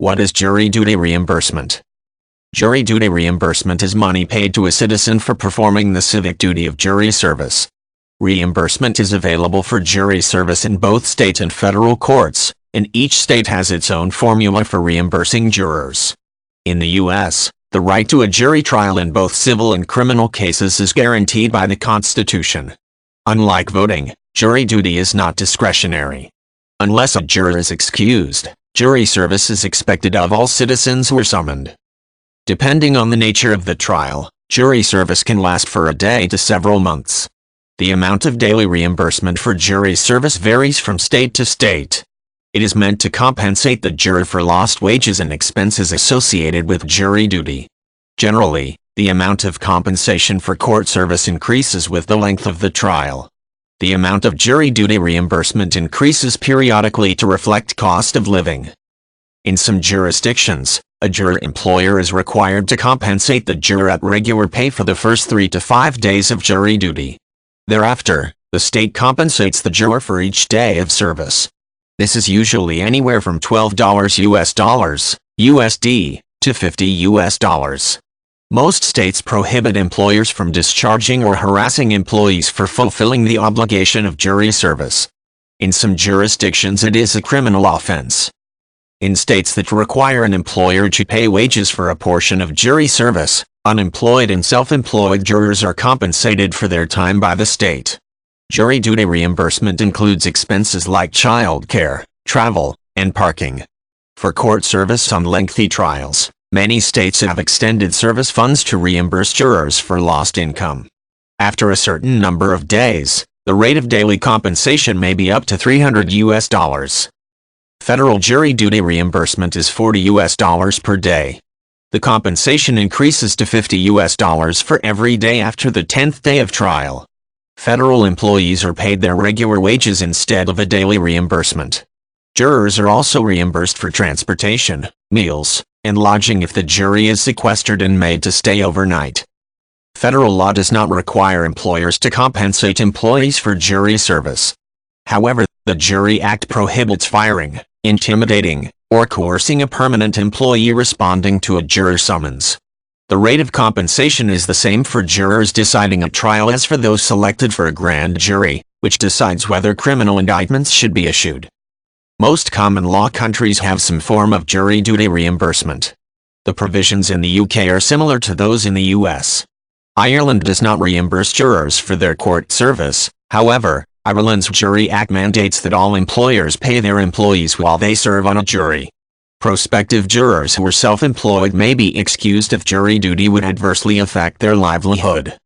What is jury duty reimbursement? Jury duty reimbursement is money paid to a citizen for performing the civic duty of jury service. Reimbursement is available for jury service in both state and federal courts, and each state has its own formula for reimbursing jurors. In the U.S., the right to a jury trial in both civil and criminal cases is guaranteed by the Constitution. Unlike voting, jury duty is not discretionary. Unless a juror is excused, jury service is expected of all citizens who are summoned. Depending on the nature of the trial, jury service can last for a day to several months. The amount of daily reimbursement for jury service varies from state to state. It is meant to compensate the juror for lost wages and expenses associated with jury duty. Generally, the amount of compensation for court service increases with the length of the trial. The amount of jury duty reimbursement increases periodically to reflect cost of living. In some jurisdictions, a juror employer is required to compensate the juror at regular pay for the first 3 to 5 days of jury duty. Thereafter, the state compensates the juror for each day of service. This is usually anywhere from $12 USD to $50 US. Most states prohibit employers from discharging or harassing employees for fulfilling the obligation of jury service. In some jurisdictions it is a criminal offense. In states that require an employer to pay wages for a portion of jury service, unemployed and self-employed jurors are compensated for their time by the state. Jury duty reimbursement includes expenses like child care, travel, and parking. For court service on lengthy trials, many states have extended service funds to reimburse jurors for lost income. After a certain number of days, the rate of daily compensation may be up to $300 US. Federal jury duty reimbursement is $40 per day. The compensation increases to $50 for every day after the 10th day of trial. Federal employees are paid their regular wages instead of a daily reimbursement. Jurors are also reimbursed for transportation, meals, and lodging if the jury is sequestered and made to stay overnight. Federal law does not require employers to compensate employees for jury service. However, the Jury Act prohibits firing, intimidating, or coercing a permanent employee responding to a juror summons. The rate of compensation is the same for jurors deciding a trial as for those selected for a grand jury, which decides whether criminal indictments should be issued. Most common law countries have some form of jury duty reimbursement. The provisions in the UK are similar to those in the US. Ireland does not reimburse jurors for their court service. However, Ireland's Jury Act mandates that all employers pay their employees while they serve on a jury. Prospective jurors who are self-employed may be excused if jury duty would adversely affect their livelihood.